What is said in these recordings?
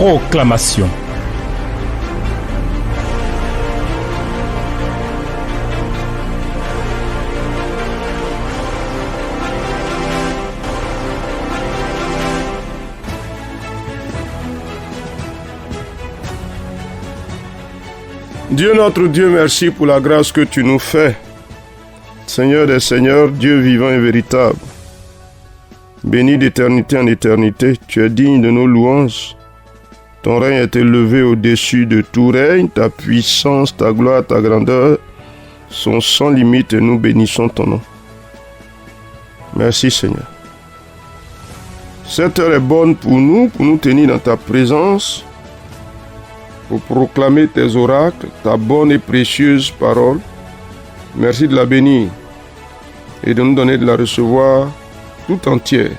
Proclamation. Dieu notre Dieu, merci pour la grâce que tu nous fais. Seigneur des seigneurs, Dieu vivant et véritable. Béni d'éternité en éternité, tu es digne de nos louanges. Ton règne est élevé au-dessus de tout règne, ta puissance, ta gloire, ta grandeur sont sans limite et nous bénissons ton nom. Merci Seigneur. Cette heure est bonne pour nous tenir dans ta présence, pour proclamer tes oracles, ta bonne et précieuse parole. Merci de la bénir et de nous donner de la recevoir tout entière,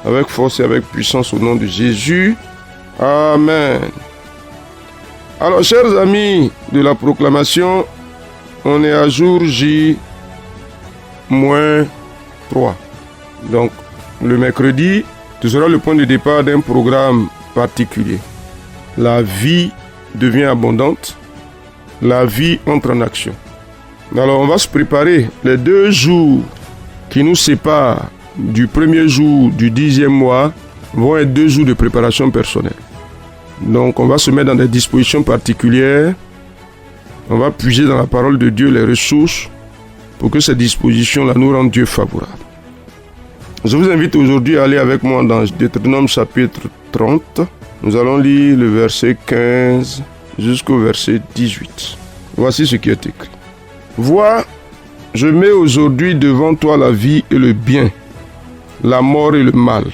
avec force et avec puissance au nom de Jésus. Amen. Alors, chers amis de la proclamation, on est à jour J-3. Donc, le mercredi, ce sera le point de départ d'un programme particulier. La vie devient abondante, la vie entre en action. Alors on va se préparer. Les 2 jours qui nous séparent du premier jour du 10e mois vont être 2 jours de préparation personnelle. Donc on va se mettre dans des dispositions particulières. On va puiser dans la parole de Dieu les ressources pour que ces dispositions-là nous rendent Dieu favorable. Je vous invite aujourd'hui à aller avec moi dans Deutéronome chapitre 30. Nous allons lire le verset 15 jusqu'au verset 18. Voici ce qui est écrit. Vois, je mets aujourd'hui devant toi la vie et le bien, la mort et le mal.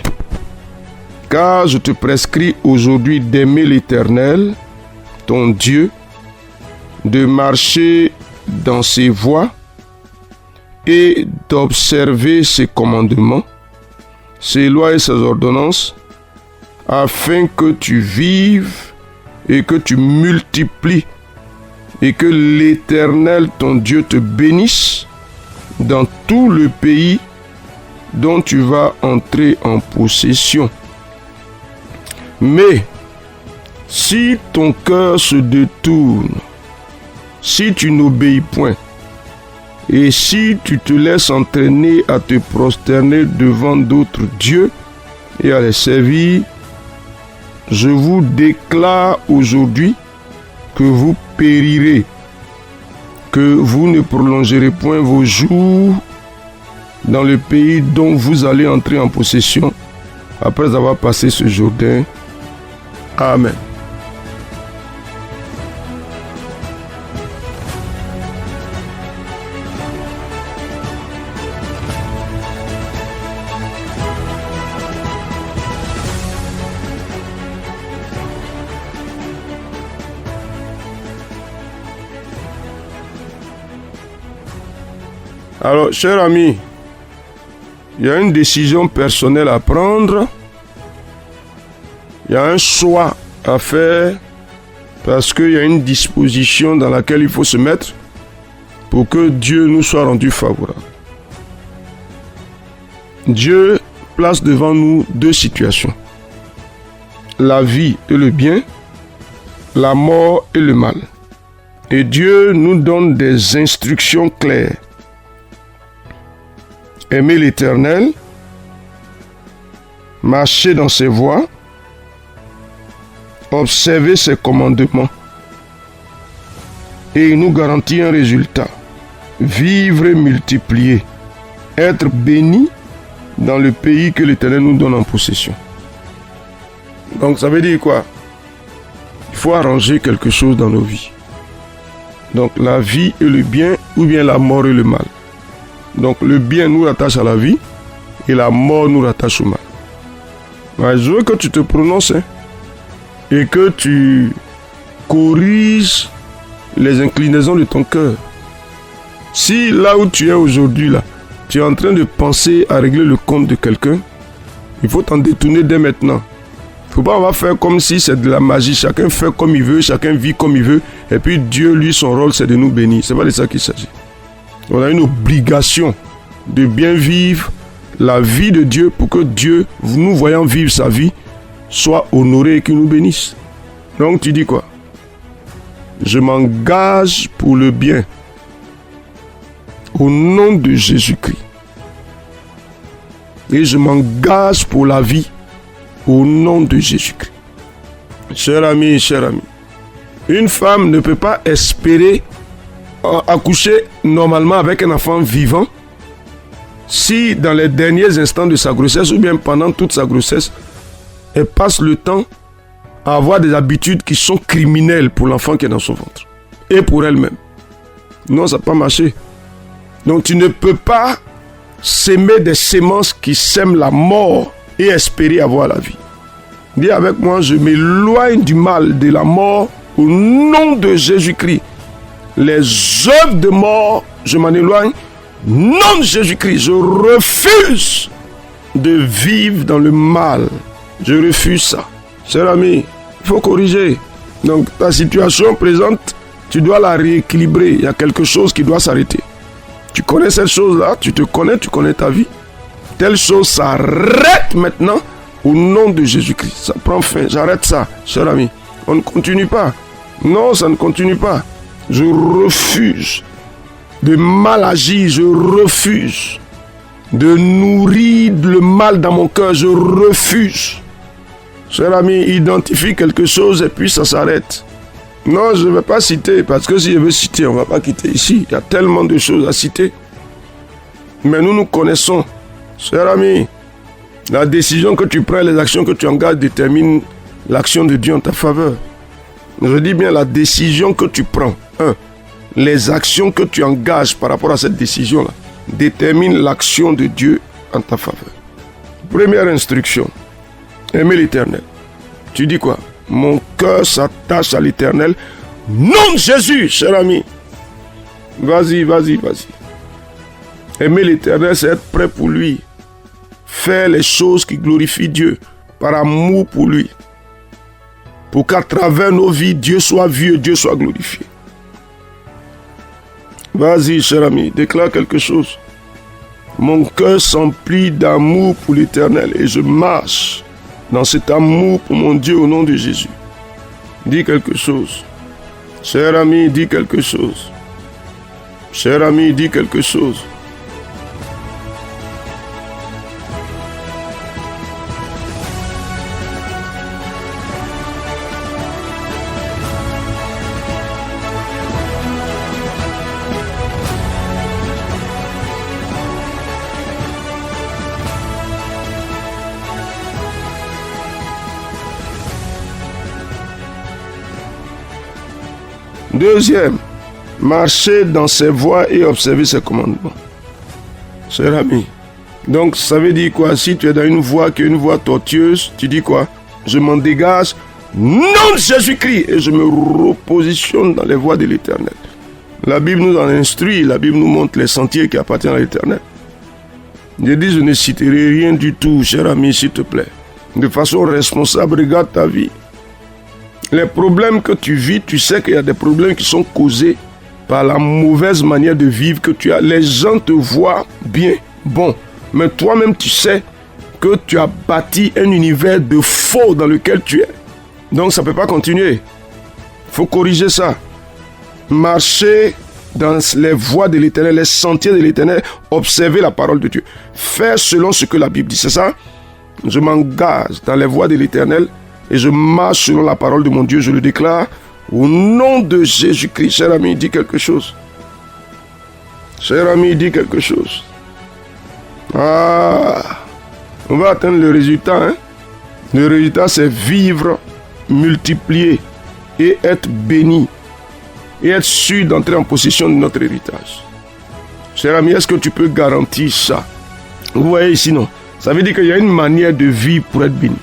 Car je te prescris aujourd'hui d'aimer l'Éternel, ton Dieu, de marcher dans ses voies et d'observer ses commandements, ses lois et ses ordonnances, afin que tu vives et que tu multiplies et que l'Éternel, ton Dieu, te bénisse dans tout le pays dont tu vas entrer en possession. Mais si ton cœur se détourne, si tu n'obéis point, et si tu te laisses entraîner à te prosterner devant d'autres dieux et à les servir, je vous déclare aujourd'hui que vous périrez, que vous ne prolongerez point vos jours dans le pays dont vous allez entrer en possession après avoir passé ce Jourdain. Amen. Alors, chers amis, il y a une décision personnelle à prendre, il y a un choix à faire, parce qu'il y a une disposition dans laquelle il faut se mettre pour que Dieu nous soit rendu favorable. Dieu place devant nous 2 situations, la vie et le bien, la mort et le mal. Et Dieu nous donne des instructions claires. Aimer l'Éternel, marcher dans ses voies, observer ses commandements. Et il nous garantit un résultat. Vivre et multiplier. Être béni dans le pays que l'Éternel nous donne en possession. Donc ça veut dire quoi? Il faut arranger quelque chose dans nos vies. Donc la vie et le bien ou bien la mort et le mal. Donc le bien nous rattache à la vie et la mort nous rattache au mal. Mais je veux que tu te prononces et que tu corriges les inclinaisons de ton cœur. Si là où tu es aujourd'hui, là, tu es en train de penser à régler le compte de quelqu'un, il faut t'en détourner dès maintenant. Il ne faut pas faire comme si c'est de la magie. Chacun fait comme il veut, chacun vit comme il veut. Et puis Dieu, lui, son rôle, c'est de nous bénir. Ce n'est pas de ça qu'il s'agit. On a une obligation de bien vivre la vie de Dieu pour que Dieu, nous voyant vivre sa vie, soit honoré et qu'il nous bénisse. Donc tu dis quoi? Je m'engage pour le bien. Au nom de Jésus-Christ. Et je m'engage pour la vie. Au nom de Jésus-Christ. Cher ami, une femme ne peut pas espérer accoucher normalement avec un enfant vivant si dans les derniers instants de sa grossesse ou bien pendant toute sa grossesse, elle passe le temps à avoir des habitudes qui sont criminelles pour l'enfant qui est dans son ventre et pour elle-même. Non, ça n'a pas marché. Donc tu ne peux pas s'aimer des semences qui sèment la mort et espérer avoir la vie. Dis avec moi, je m'éloigne du mal, de la mort, au nom de Jésus-Christ. Les œuvres de mort, je m'en éloigne. Au nom de Jésus-Christ, je refuse de vivre dans le mal. Je refuse ça. Cher ami, il faut corriger. Donc ta situation présente, tu dois la rééquilibrer. Il y a quelque chose qui doit s'arrêter. Tu connais cette chose-là, tu connais ta vie. Telle chose s'arrête maintenant au nom de Jésus-Christ. Ça prend fin, j'arrête ça, cher ami. On ne continue pas. Non, ça ne continue pas. Je refuse de mal agir, je refuse de nourrir le mal dans mon cœur, je refuse. Cher ami, identifie quelque chose et puis ça s'arrête. Non, je ne vais pas citer, parce que si je veux citer, on ne va pas quitter ici. Il y a tellement de choses à citer. Mais nous connaissons. Cher ami, la décision que tu prends, les actions que tu engages déterminent l'action de Dieu en ta faveur. Je dis bien la décision que tu prends. Les actions que tu engages par rapport à cette décision-là déterminent l'action de Dieu en ta faveur. Première instruction, aimer l'Éternel. Tu dis quoi? Mon cœur s'attache à l'Éternel. Nom de Jésus, cher ami. Vas-y. Aimer l'Éternel, c'est être prêt pour lui. Faire les choses qui glorifient Dieu par amour pour lui. Pour qu'à travers nos vies, Dieu soit vu et Dieu soit glorifié. Vas-y, cher ami, déclare quelque chose. Mon cœur s'emplit d'amour pour l'Éternel et je marche dans cet amour pour mon Dieu au nom de Jésus. Dis quelque chose. Cher ami, dis quelque chose. Cher ami, dis quelque chose. Deuxième, marcher dans ses voies et observer ses commandements. Cher ami, donc ça veut dire quoi? Si tu es dans une voie qui est une voie tortueuse, tu dis quoi? Je m'en dégage, nom de Jésus-Christ, et je me repositionne dans les voies de l'Éternel. La Bible nous en instruit, la Bible nous montre les sentiers qui appartiennent à l'Éternel. Je dis, je ne citerai rien du tout, cher ami, s'il te plaît. De façon responsable, regarde ta vie. Les problèmes que tu vis, tu sais qu'il y a des problèmes qui sont causés par la mauvaise manière de vivre que tu as. Les gens te voient bien, bon, mais toi-même tu sais que tu as bâti un univers de faux dans lequel tu es. Donc ça ne peut pas continuer. Il faut corriger ça. Marcher dans les voies de l'Éternel, les sentiers de l'Éternel, observer la parole de Dieu. Faire selon ce que la Bible dit, c'est ça? Je m'engage dans les voies de l'Éternel et je marche selon la parole de mon Dieu, je le déclare au nom de Jésus-Christ. Cher ami, dis quelque chose. Cher ami, dis quelque chose. On va atteindre le résultat. Le résultat, c'est vivre, multiplier et être béni. Et être sûr d'entrer en possession de notre héritage. Cher ami, est-ce que tu peux garantir ça? Vous voyez ici, non? Ça veut dire qu'il y a une manière de vivre pour être béni.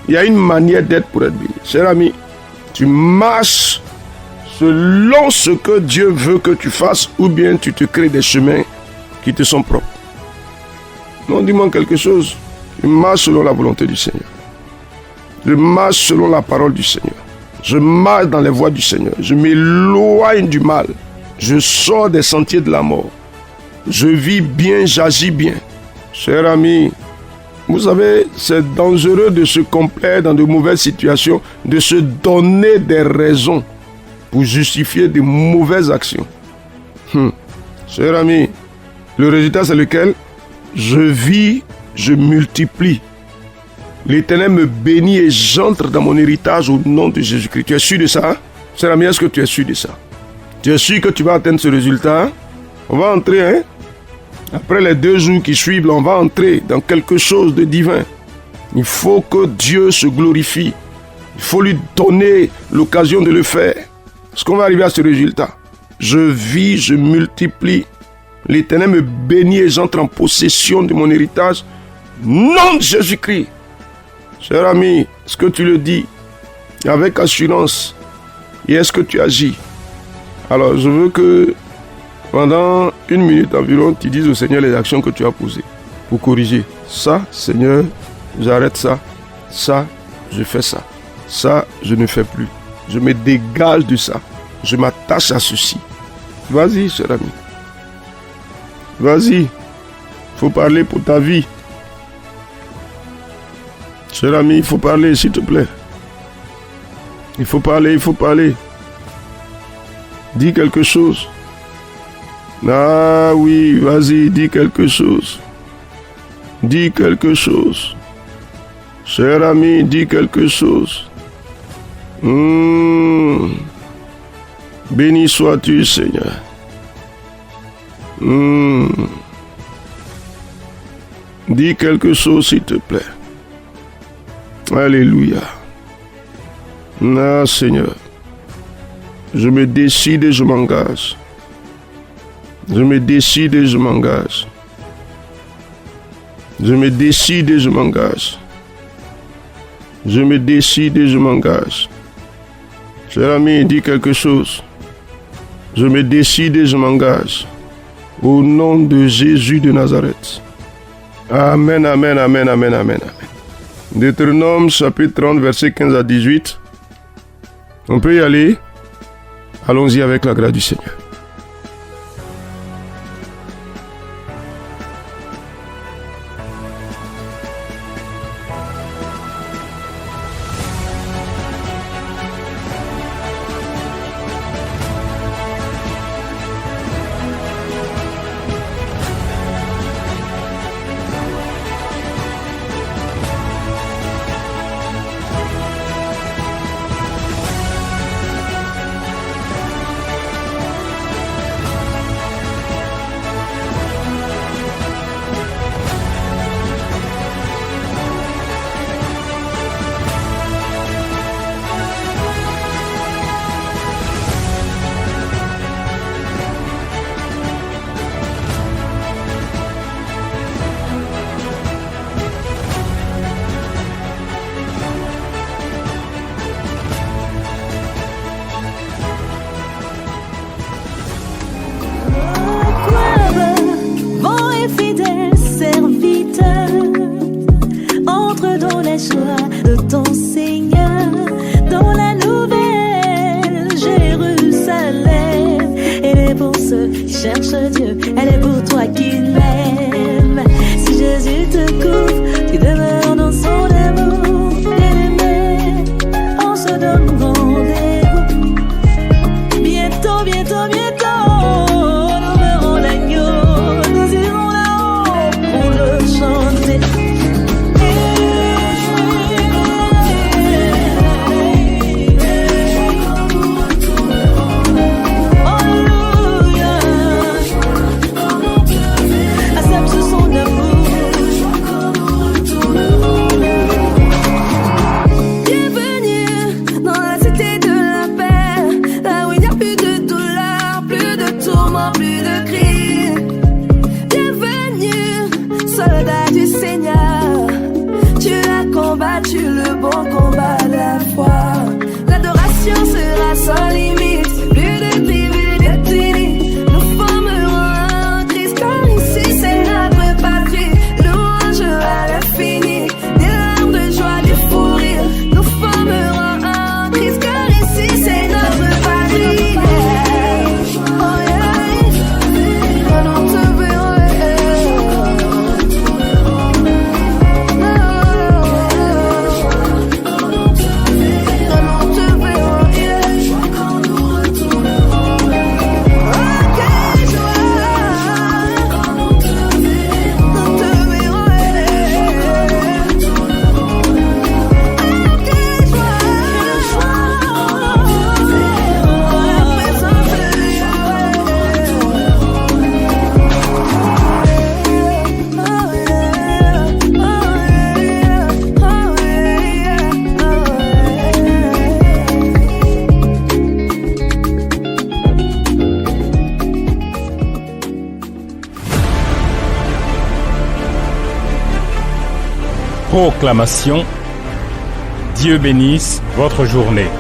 Il y a une manière d'être pour être béni. Cher ami, tu marches selon ce que Dieu veut que tu fasses ou bien tu te crées des chemins qui te sont propres. Non, dis-moi quelque chose. Je marche selon la volonté du Seigneur. Je marche selon la parole du Seigneur. Je marche dans les voies du Seigneur. Je m'éloigne du mal. Je sors des sentiers de la mort. Je vis bien, j'agis bien. Cher ami, Vous savez, c'est dangereux de se complaire dans de mauvaises situations, de se donner des raisons pour justifier de mauvaises actions. Cher ami, le résultat c'est lequel? Je vis, je multiplie. L'Éternel me bénit et j'entre dans mon héritage au nom de Jésus-Christ. Tu es sûr de ça? Hein? Cher ami, est-ce que tu es sûr de ça? Tu es sûr que tu vas atteindre ce résultat? Hein? On va entrer, hein? Après les 2 jours qui suivent, on va entrer dans quelque chose de divin. Il faut que Dieu se glorifie. Il faut lui donner l'occasion de le faire. Est-ce qu'on va arriver à ce résultat? Je vis, je multiplie. L'Éternel me bénit et j'entre en possession de mon héritage. Nom de Jésus-Christ. Cher ami, est-ce que tu le dis avec assurance? Et est-ce que tu agis? Alors, je veux que pendant 1 minute environ, tu dises au Seigneur les actions que tu as posées pour corriger. Ça, Seigneur, j'arrête ça. Ça, je fais ça. Ça, je ne fais plus. Je me dégage de ça. Je m'attache à ceci. Vas-y, cher ami. Vas-y. Il faut parler pour ta vie. Cher ami, il faut parler, s'il te plaît. Il faut parler, il faut parler. Dis quelque chose. Ah oui, vas-y, dis quelque chose. Dis quelque chose. Cher ami, dis quelque chose. Béni sois-tu, Seigneur. Dis quelque chose, s'il te plaît. Alléluia. Ah, Seigneur. Je me décide et je m'engage. Je me décide et je m'engage. Je me décide et je m'engage. Je me décide et je m'engage. Cher ami, dis quelque chose. Je me décide et je m'engage. Au nom de Jésus de Nazareth. Amen, amen, amen, amen, amen, amen. Deutéronome chapitre 30, verset 15 à 18. On peut y aller. Allons-y avec la grâce du Seigneur. Cherche Dieu, elle est pour toi qu'il m'aime. Si Jésus te couvre, tu demeures dans son amour. Bien-aimé, on se donne rendez-vous. Bientôt, bientôt, bientôt, nous verrons l'agneau. Nous irons là-haut pour le chanter. Combattu le bon combat de la foi. L'adoration sera sans limite. Plus de tribus, de tunis. Nous formerons un Christ car ici c'est notre patrie. Louange à l'infini. Des larmes de joie, du fou rire. Nous formerons un Christ car ici c'est notre patrie. Oh yeah. Quand on te verra, Proclamation. Dieu bénisse votre journée.